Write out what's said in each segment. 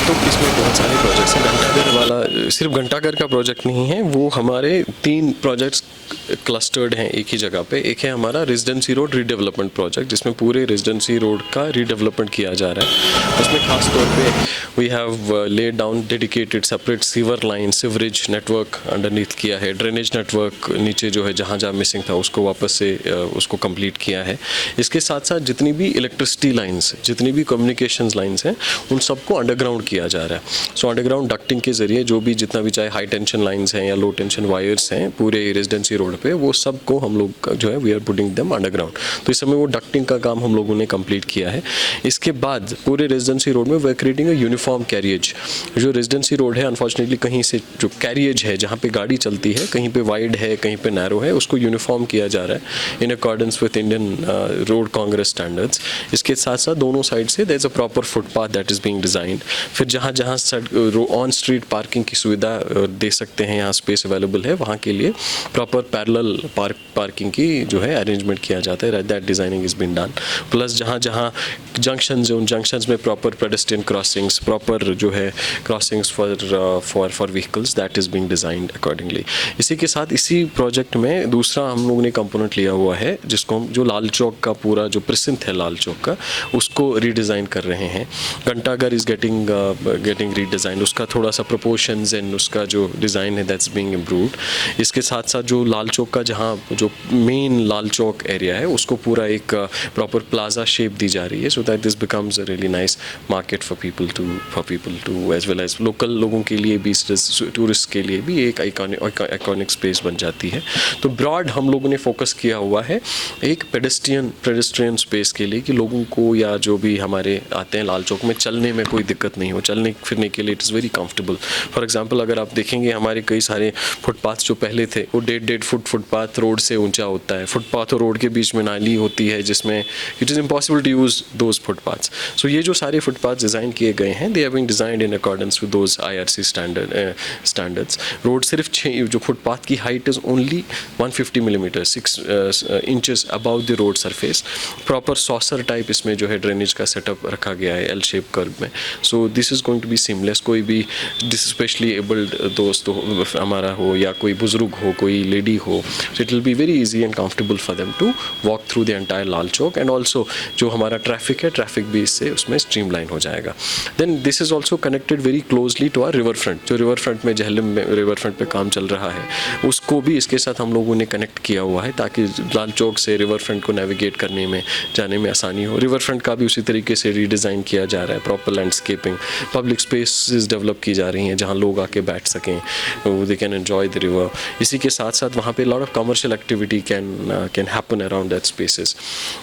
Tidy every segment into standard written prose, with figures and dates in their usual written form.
तो इसमें बहुत सारे प्रोजेक्ट्स हैं। घंटाघर वाला सिर्फ घंटाघर का प्रोजेक्ट नहीं है, वो हमारे 3 प्रोजेक्ट्स क्लस्टर्ड हैं एक ही जगह पे। एक है हमारा रेजिडेंसी रोड रीडेवलपमेंट प्रोजेक्ट, जिसमें पूरे रेजिडेंसी रोड का रीडेवलपमेंट किया जा रहा है। उसमें खास तौर पे we have laid down dedicated separate sewer line, sewerage network underneath किया है, ड्रेनेज नेटवर्क नीचे जो है जहाँ जहाँ मिसिंग था उसको वापस से उसको कंप्लीट किया है। इसके साथ साथ जितनी भी इलेक्ट्रिसिटी लाइन्स, जितनी भी कम्युनिकेशंस लाइन्स हैं, उन सबको अंडरग्राउंड किया जा रहा है। सो अंडरग्राउंड डक्टिंग के जरिए जो भी जितना भी चाहे हाई टेंशन लाइन्स हैं या लो टेंशन वायर्स हैं पूरे रेजिडेंसी रोड पे, वो सबको हम लोग जो है we are putting them underground. तो इस समय वो डक्टिंग का काम हम लोगों ने कंप्लीट किया है। इसके बाद पूरे रेजिडेंसी रोड में we are creating a uniform carriage. जो रेजिडेंसी रोड है अनफॉर्चुनेटली कहीं से जो कैरियज है जहाँ पे गाड़ी चलती है, कहीं पे वाइड है कहीं पे नैरो है, उसको यूनिफॉर्म किया जा रहा है in accordance with Indian road congress standards. इसके साथ साथ दोनों साइड से there is a proper footpath that is being designed. फिर जहाँ जहाँ ऑन स्ट्रीट पार्किंग की सुविधा दे सकते हैं, यहाँ स्पेस अवेलेबल है, वहाँ के लिए प्रॉपर पैरेलल पार्किंग की जो है अरेंजमेंट किया जाता है। That designing is been done. Plus जहाँ जहाँ जंक्शंस हैं उन जंक्शंस में प्रॉपर पेडेस्ट्रियन क्रॉसिंग्स, प्रॉपर जो है crossings for vehicles, that is being designed accordingly. इसी के साथ इसी प्रोजेक्ट में दूसरा हम लोगों ने कंपोनेंट लिया हुआ है जिसको हम जो लाल चौक का पूरा जो प्रिसिंथ है लाल चौक का, उसको रीडिज़ाइन कर रहे हैं। घंटाघर इज़ गेटिंग रीडिज़ाइन, उसका थोड़ा सा प्रोपोर्शंस एंड उसका जो डिज़ाइन है दैट्स बीइंग इम्प्रूव्ड। इसके साथ साथ जो लाल चौक का जहाँ जो मेन लाल चौक एरिया है उसको पूरा एक प्रॉपर प्लाजा शेप दी जा रही है, so that this becomes a really nice market for people to as well as local लोगों के लिए भी, टूरिस्ट के लिए भी एक आइकॉनिक स्पेस बन जाती है। तो ब्रॉड हम लोगों ने फोकस किया हुआ है एक पेडेस्ट्रियन स्पेस के लिए, कि लोगों को या जो भी हमारे आते हैं लाल चौक में चलने में कोई दिक्कत नहीं हो, चलने फिरने के लिए it is very comfortable. For example अगर आप देखेंगे हमारे कई सारे फुटपाथ जो पहले थे वो 1.5 फुट फुटपाथ रोड से ऊंचा होता है, फुटपाथ और रोड के बीच में नाली होती है जिसमें it is impossible to use those footpaths. So ये जो सारे फुटपाथ डिज़ाइन किए गए हैं they have been designed in accordance with those IRC standards. Road सिर्फ 6 जो फुटपाथ की height is only 150 millimetre 6 inches about the road surface. Proper saucer type इसमें जो है ड्रेनेज का सेटअप रखा गया है L शेप कर्व में। So this is going to be seamless. कोई भी स्पेशली एबल्ड दोस्त हो हमारा हो या कोई बुजुर्ग हो, कोई लेडी हो, so it will be very easy and comfortable for them to walk through the entire Lal Chowk. And also जो हमारा ट्रैफिक है, ट्रैफिक भी इससे उसमें स्ट्रीमलाइन हो जाएगा। Then this is also connected very closely to our river front. जो river front में जहलम में रिवर फ्रंट पे काम चल रहा है उसको भी इसके साथ हम लोगों ने कनेक्ट किया हुआ है ताकि लाल चौक से रिवर फ्रंट को नेविगेट करने में, जाने में आसानी हो। रिवर फ्रंट का भी उसी तरीके से रीडिज़ाइन किया जा रहा है, proper landscaping, public spaces develop की जा रही हैं जहाँ लोग आके बैठ सकें, they can enjoy the river. इसी के साथ साथ वहाँ पे lot of commercial activity can happen around that spaces,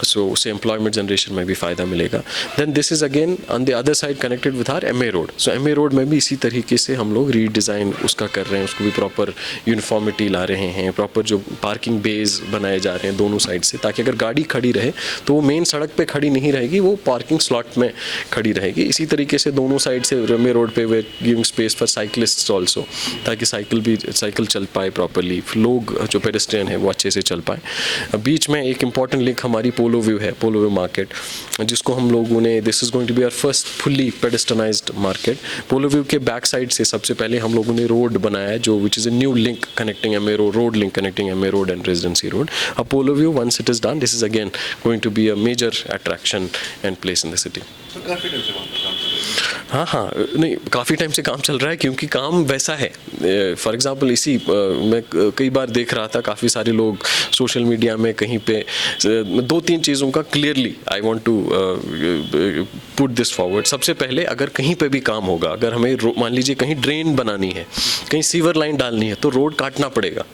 so उससे एम्प्लॉयमेंट जनरेशन में भी फ़ायदा मिलेगा। Then this is again on the other side connected with our MA road. So MA road में भी इसी तरीके से हम लोग रीडिज़ाइन उसका कर रहे हैं, उसको भी प्रॉपर यूनिफॉर्मिटी ला रहे हैं, प्रॉपर जो पार्किंग बेज बनाए जा रहे हैं दोनों साइड से, ताकि अगर गाड़ी खड़ी रहे तो वो मेन सड़क पे खड़ी नहीं रहेगी, वो पार्किंग स्लॉट में खड़ी रहेगी। इसी तरीके से दोनों साइड से MA रोड पे we giving space for cyclists also, ताकि साइकिल चल पाए प्रॉपरली, लोग जो पेडेस्ट्रियन है वो अच्छे से चल पाए। बीच में एक इंपॉर्टेंट लिंक हमारी पोलो व्यू है, पोलो व्यू मार्केट, जिसको हम लोगों ने, this is going to be our first fully pedestrianised market. Polo View के बैक साइड से सबसे पहले हम लोगों ने रोड बनाया है जो which is a new link connecting MA road link connecting MA road and residency road. Apollo View, once it is done, this is again going to be a major attraction and place in the city. हाँ, नहीं काफ़ी time से काम चल रहा है क्योंकि काम वैसा है। फॉर एग्जांपल इसी मैं कई बार देख रहा था काफ़ी सारे लोग सोशल मीडिया में कहीं पे 2-3 चीज़ों का clearly I want to put this forward. सबसे पहले अगर कहीं पे भी काम होगा, अगर हमें मान लीजिए कहीं ड्रेन बनानी है, कहीं सीवर लाइन डालनी है, तो रोड काटना पड़ेगा।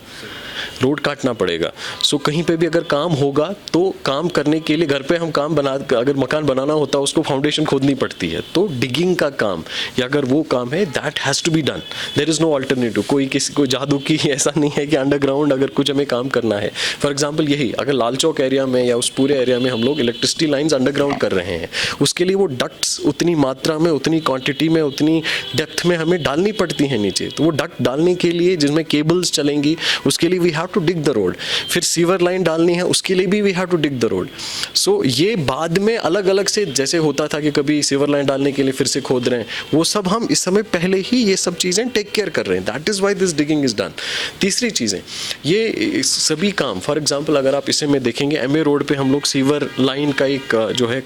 सो कहीं पे भी अगर काम होगा तो काम करने के लिए घर पे हम अगर मकान बनाना होता है उसको फाउंडेशन खोदनी पड़ती है, तो डिगिंग का काम या अगर वो काम है that has to be done, there is no alternative. कोई जादू की ऐसा नहीं है कि अंडरग्राउंड अगर कुछ हमें काम करना है। फॉर एग्जाम्पल यही अगर लाल चौक एरिया में या उस पूरे एरिया में हम लोग इलेक्ट्रिसिटी लाइन्स अंडरग्राउंड कर रहे हैं, उसके लिए वो डक्ट्स उतनी मात्रा में, उतनी क्वान्टिटी में, उतनी डेप्थ में हमें डालनी पड़ती हैं नीचे। तो वो डक्ट डालने के लिए जिसमें केबल्स चलेंगी, उसके लिए we have to dig the road, फिर सीवर लाइन डालनी है उसके लिए भी we have to dig the road. So ये बाद में अलग अलग से जैसे होता था कि कभी सीवर लाइन डालने के लिए फिर से खोद रहे हैं, वो सब हम इस समय पहले ही ये सब चीज़ें टेक केयर कर रहे हैं। That is why this digging is done. तीसरी चीज़ें, ये सभी काम, फॉर एग्जांपल अगर आप इसे में देखेंगे, एमए रोड पे हम लोग सीवर लाइन का एक जो है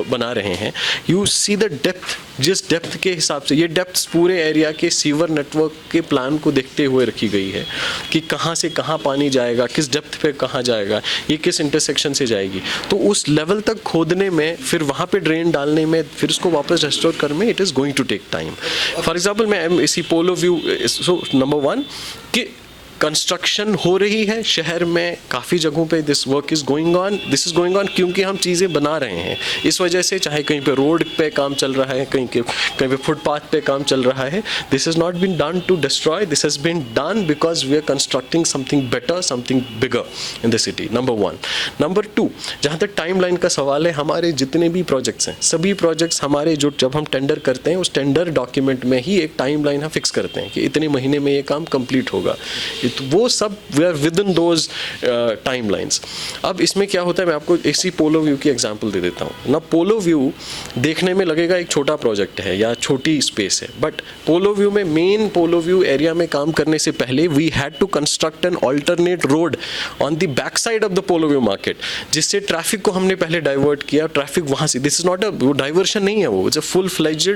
बना रहे हैं। यू सी द डेप्थ, जिस डेप्थ के हिसाब से, ये डेप्थ पूरे एरिया के सीवर नेटवर्क के प्लान को देखते हुए रखी गई है कि कहाँ से कहाँ पानी जाएगा, किस डेप्थ पे कहाँ जाएगा, ये किस इंटरसेक्शन से जाएगी। तो उस लेवल तक खोदने में, फिर वहाँ पे ड्रेन डालने में, फिर उसको वापस रेस्टोर करने में it is going to take time. For example मैं इसी पोलो व्यू, सो नंबर 1 कि कंस्ट्रक्शन हो रही है शहर में काफ़ी जगहों पे, this work is going on, this is going on क्योंकि हम चीज़ें बना रहे हैं। इस वजह से चाहे कहीं पे रोड पे काम चल रहा है, कहीं पे फुटपाथ पे काम चल रहा है, this is not been done to destroy, this has been done because we are constructing something better, something bigger in the city. Number 1। Number 2, जहाँ तक टाइम लाइन का सवाल है, हमारे जितने भी प्रोजेक्ट्स हैं, सभी प्रोजेक्ट्स हमारे जो जब हम टेंडर करते हैं उस टेंडर डॉक्यूमेंट में ही एक टाइम लाइन हम फिक्स करते हैं कि इतने महीने में ये काम कंप्लीट होगा। तो वो सब we are within those timelines. अब इसमें क्या होता है, मैं आपको इसी पोलो व्यू की एग्जांपल दे देता हूँ ना। पोलो व्यू देखने में लगेगा एक छोटा प्रोजेक्ट है या छोटी स्पेस है, बट पोलो व्यू में, मेन पोलो व्यू एरिया में काम करने से पहले we had to construct an alternate road on the back side of the polo view market, जिससे ट्रैफिक को हमने पहले डाइवर्ट किया। ट्रैफिक वहाँ से, this is not a diversion नहीं है, वो it's a full fledged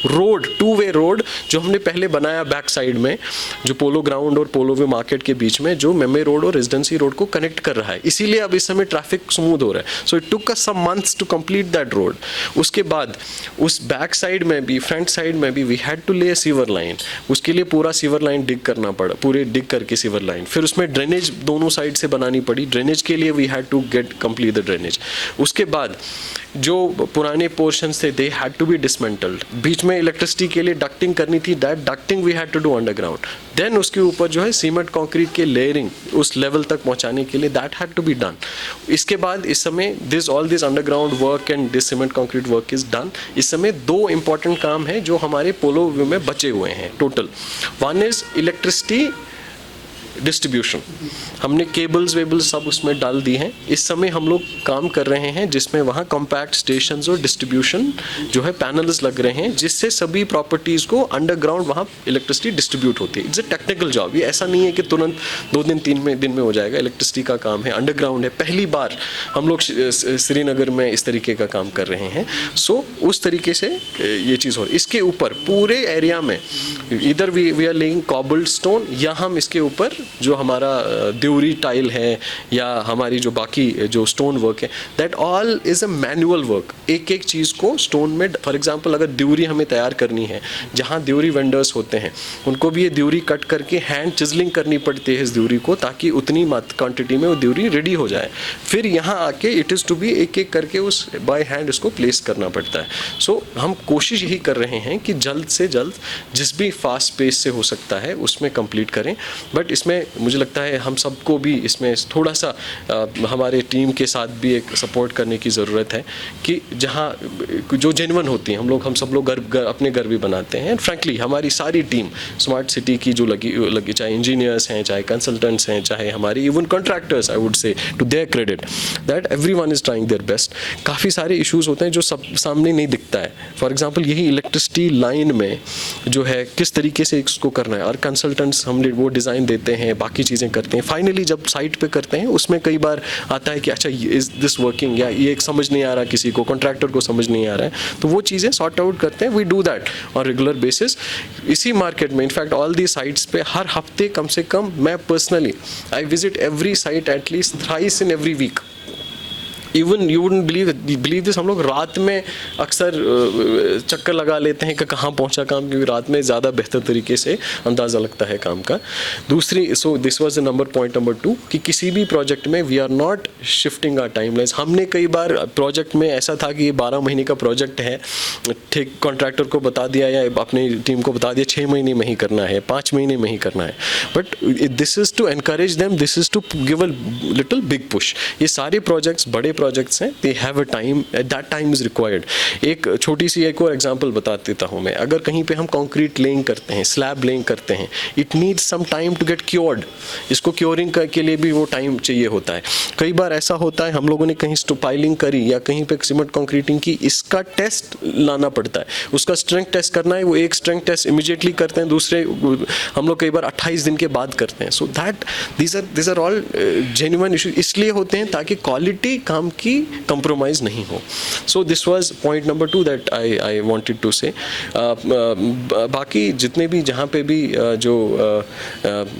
road, 2-वे रोड जो हमने पहले बनाया बैक साइड में, जो पोलो ग्राउंड और पोलो व्यू मार्केट के बीच में, जो मेमे रोड और रेजिडेंसी रोड को कनेक्ट कर रहा है। इसीलिए अब इस समय ट्रैफिक स्मूथ हो रहा है। So it took us some months to complete that road. उसके बाद उस बैक साइड में भी, फ्रंट साइड में भी वी हैड टू ले सीवर लाइन। उसके लिए पूरा सीवर लाइन डिग करना पड़ा, पूरे डिग करके सीवर लाइन, फिर उसमें ड्रेनेज दोनों साइड से बनानी पड़ी। ड्रेनेज के लिए we had to get complete the drainage. उसके बाद जो पुराने पोर्शंस थे, they had to be dismantled. बीच में इलेक्ट्रिसिटी के लिए डक्टिंग करनी थी, that ducting we had to do underground. Then उसके ऊपर जो है सीमेंट कंक्रीट के लेयरिंग उस लेवल तक पहुंचाने के लिए, that had to be done. इसके बाद इस समय all this underground work and this cement concrete work is done. इस समय 2 इंपॉर्टेंट काम हैं जो हमारे पोलो व्यू में बचे हुए हैं total. One is electricity distribution, हमने केबल्स वेबल्स सब उसमें डाल दी हैं। इस समय हम लोग काम कर रहे हैं जिसमें वहाँ कॉम्पैक्ट स्टेशंस और डिस्ट्रीब्यूशन जो है पैनल्स लग रहे हैं, जिससे सभी प्रॉपर्टीज़ को अंडरग्राउंड वहाँ इलेक्ट्रिसिटी डिस्ट्रीब्यूट होती है। इट्स अ टेक्निकल जॉब, ये ऐसा नहीं है कि तुरंत 2 दिन 3 दिन में हो जाएगा। इलेक्ट्रिसिटी का काम है, अंडरग्राउंड है। पहली बार हम लोग श्रीनगर में इस तरीके का काम कर रहे हैं। सो उस तरीके से ये चीज़ हो रही है। इसके ऊपर पूरे एरिया में इधर we are laying cobbled stone, या हम इसके ऊपर जो हमारा द्यूरी टाइल है या हमारी जो बाकी जो स्टोन वर्क है, that all is a manual work. एक एक चीज़ को स्टोन में, फॉर एग्जांपल अगर द्यूरी हमें तैयार करनी है, जहाँ द्यूरी वेंडर्स होते हैं उनको भी ये द्यूरी कट करके हैंड चिजलिंग करनी पड़ती है इस द्यूरी को, ताकि उतनी क्वांटिटी में वो द्यूरी रेडी हो जाए। फिर यहाँ आके इट इज़ टू बी एक एक करके उस बाय हैंड उसको प्लेस करना पड़ता है। सो हम कोशिश यही कर रहे हैं कि जल्द से जल्द जिस भी फास्ट पेस से हो सकता है उसमें कंप्लीट करें। बट इसमें मुझे लगता है हम सबको भी इसमें थोड़ा सा हमारे टीम के साथ भी एक सपोर्ट करने की ज़रूरत है कि जहाँ जो जेन्युइन होती हैं, हम सब लोग अपने घर भी बनाते हैं। फ्रैंकली हमारी सारी टीम स्मार्ट सिटी की जो लगी चाहे इंजीनियर्स हैं, चाहे कंसल्टेंट्स हैं, चाहे हमारी even contractors, I would say to their credit that everyone is trying their best. काफ़ी सारे इश्यूज़ होते हैं जो सब सामने नहीं दिखता है। फॉर एग्जांपल यही इलेक्ट्रिसिटी लाइन में जो है किस तरीके से इसको करना है, और कंसल्टेंट्स हमने वो डिज़ाइन देते हैं, बाकी चीज़ें करते हैं। फाइनली जब साइट पे करते हैं उसमें कई बार आता है कि अच्छा इज़ दिस वर्किंग, या ये एक समझ नहीं आ रहा, किसी को कॉन्ट्रैक्टर को समझ नहीं आ रहा है, तो वो चीज़ें सॉर्ट आउट करते हैं। We do that on regular basis इसी मार्केट में। इनफैक्ट ऑल दी साइट्स पे हर हफ्ते कम से कम मैं personally I visit every site at least thrice in every week. Even you wouldn't believe this, हम लोग रात में अक्सर चक्कर लगा लेते हैं कि कहाँ पहुँचा काम, क्योंकि रात में ज़्यादा बेहतर तरीके से अंदाज़ा लगता है काम का। दूसरी, so this was the point number 2 कि किसी भी प्रोजेक्ट में we are not shifting our timelines. हमने कई बार प्रोजेक्ट में ऐसा था कि ये 12 महीने का प्रोजेक्ट है, ठीक कॉन्ट्रैक्टर को बता दिया या अपनी टीम को बता दिया 6 महीने में ही करना है, 5 महीने में ही करना है। But this is to encourage them, this is to give a little big push. ये सारे प्रोजेक्ट्स, बड़े प्रोजेक्ट्स हैं they have a time, that time is required. एक छोटी सी एक और एग्जांपल बता देता हूँ मैं। अगर कहीं पे हम कंक्रीट लेइंग करते हैं, स्लैब लेइंग करते हैं, it needs some time to get cured. इसको क्योरिंग के लिए भी वो टाइम चाहिए होता है। कई बार ऐसा होता है हम लोगों ने कहीं स्टोपाइलिंग करी या कहीं पे सीमेंट कंक्रीटिंग की, इसका टेस्ट लाना पड़ता है, उसका स्ट्रेंथ टेस्ट करना है। वो एक स्ट्रेंथ टेस्ट इमीडिएटली करते हैं, दूसरे हम लोग कई बार 28 दिन के बाद करते हैं। So that these are all genuine issue इसलिए होते हैं ताकि क्वालिटी काम की कंप्रोमाइज़ नहीं हो। So this was point number 2 that I wanted to say. बाकी जितने भी जहाँ पे भी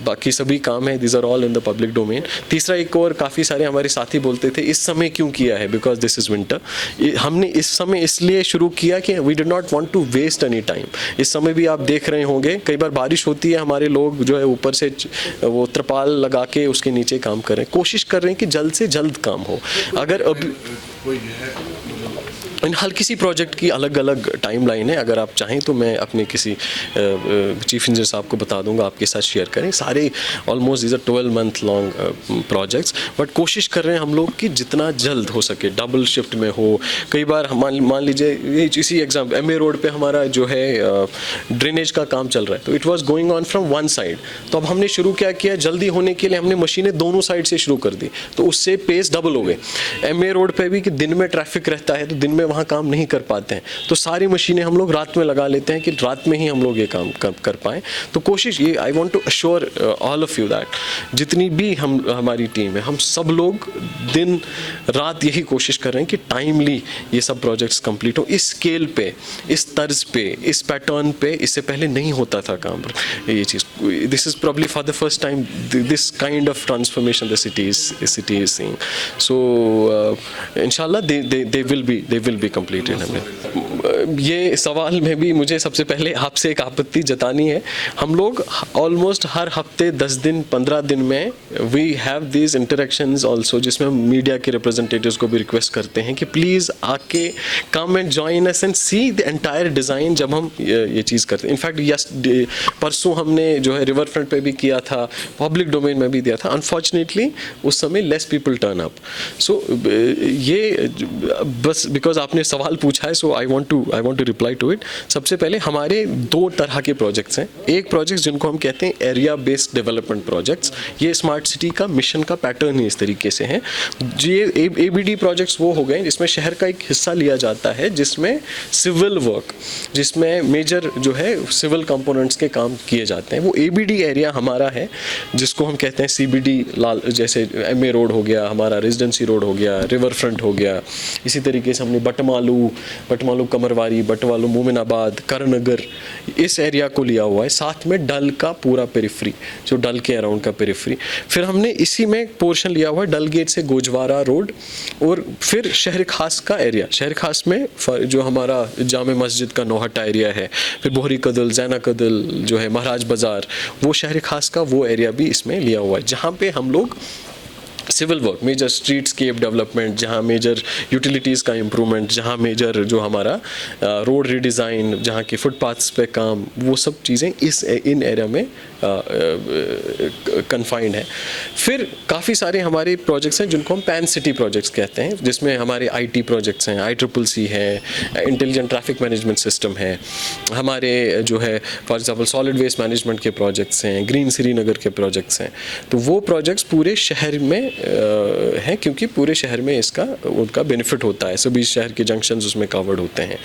बाकी सभी काम हैं, these are all in the public domain. तीसरा एक और काफ़ी सारे हमारे साथी बोलते थे इस समय क्यों किया है, बिकॉज दिस इज़ विंटर। हमने इस समय इसलिए शुरू किया कि we did not want to waste any time. इस समय भी आप देख रहे होंगे कई बार बारिश होती है, हमारे लोग जो है ऊपर से वो त्रिपाल लगा के उसके नीचे काम कर रहे हैं, कोशिश कर रहे हैं कि जल्द से जल्द काम हो। अगर अब इन हर किसी प्रोजेक्ट की अलग अलग टाइमलाइन है, अगर आप चाहें तो मैं अपने किसी चीफ इंजीनियर साहब को बता दूंगा, आपके साथ शेयर करें। सारे almost is 12 month long projects, but कोशिश कर रहे हैं हम लोग कि जितना जल्द हो सके डबल शिफ्ट में हो। कई बार मान लीजिए ये इसी एग्जाम्पल एमए रोड पे हमारा जो है ड्रेनेज का काम चल रहा है, तो it was going on from one side. तो अब हमने शुरू क्या किया, जल्दी होने के लिए हमने मशीनें दोनों साइड से शुरू कर दी, तो उससे पेस डबल हो गए। एमए रोड पे भी कि दिन में ट्रैफिक रहता है तो दिन में वहाँ काम नहीं कर पाते हैं, तो सारी मशीनें हम लोग रात में लगा लेते हैं कि रात में ही हम लोग ये काम कर पाएँ। तो कोशिश ये I want to assure all of you that जितनी भी हमारी टीम है, हम सब लोग दिन रात यही कोशिश कर रहे हैं कि टाइमली ये सब प्रोजेक्ट्स कंप्लीट हो। इस स्केल पे, इस तर्ज पे, इस पैटर्न पे इससे पहले नहीं होता था काम। ये चीज़ this is probably for the first time this kind of transformation the city is seeing. So इंशाल्लाह दे विल बी कंप्लीटेड। ये सवाल में भी मुझे सबसे पहले आपसे एक आपत्ति जतानी है। हम लोग ऑलमोस्ट हर हफ्ते 10 दिन 15 दिन में we have these interactions also, जिसमें हम मीडिया के रिप्रेजेंटेटिव्स को भी रिक्वेस्ट करते हैं कि प्लीज़ आके come and join us and see the entire design जब हम ये चीज़ करते हैं। इनफैक्ट परसों हमने जो है रिवर फ्रंट पे भी किया था, पब्लिक डोमेन में भी दिया था। अनफॉर्चुनेटली उस समय less people turn up. So ये बस बिकॉज आपने सवाल पूछा है, so I want to reply to it. सबसे पहले हमारे 2 तरह के प्रोजेक्ट्स हैं। एक प्रोजेक्ट जिनको हम कहते हैं एरिया बेस्ड डेवलपमेंट प्रोजेक्ट्स, ये स्मार्ट सिटी का मिशन का पैटर्न ही इस तरीके से है। ये ABD प्रोजेक्ट्स वो हो गए जिसमें शहर का एक हिस्सा लिया जाता है, जिसमें सिविल वर्क, जिसमें मेजर जो है सिविल कंपोनेंट्स के काम किए जाते हैं। वो ABD एरिया हमारा है, जिसको हम कहते हैं CBD, लाल जैसे MA रोड हो गया, हमारा रेजिडेंसी रोड हो गया, रिवर फ्रंट हो गया। इसी तरीके से हमने बटमालू कमरवारी, बटवालू मोमिनाबाद, करनगर, इस एरिया को लिया हुआ है। साथ में डल का पूरा पेरिफ्री, जो डल के अराउंड का पेरिफ्री। फिर हमने इसी में पोर्शन लिया हुआ है डल गेट से गोजवारा रोड, और फिर शहर खास का एरिया। शहर खास में जो हमारा जामे मस्जिद का नौहट्टा एरिया है, फिर बोहरी कदल, जैना कदल जो है, महाराज बाजार, वो शहर खास का वो एरिया भी इसमें लिया हुआ है, जहाँ पे हम लोग सिविल वर्क, मेजर स्ट्रीटस्केप डेवलपमेंट, जहाँ मेजर यूटिलिटीज़ का इम्प्रूवमेंट, जहाँ मेजर जो हमारा रोड रीडिज़ाइन, जहाँ के फुटपाथ्स पे काम, वो सब चीज़ें इन एरिया में कन्फाइंड है। फिर काफ़ी सारे हमारे प्रोजेक्ट्स हैं जिनको हम पैन सिटी प्रोजेक्ट्स कहते हैं, जिसमें हमारे IT प्रोजेक्ट्स हैं, ICCC है, इंटेलिजेंट ट्रैफिक मैनेजमेंट सिस्टम है, हमारे जो है for example solid waste management के प्रोजेक्ट्स हैं, ग्रीन श्रीनगर के प्रोजेक्ट्स हैं। तो वो प्रोजेक्ट्स पूरे शहर में हैं, क्योंकि पूरे शहर में इसका उनका बेनिफिट होता है, सभी शहर के जंक्शंस उसमें कवर्ड होते हैं।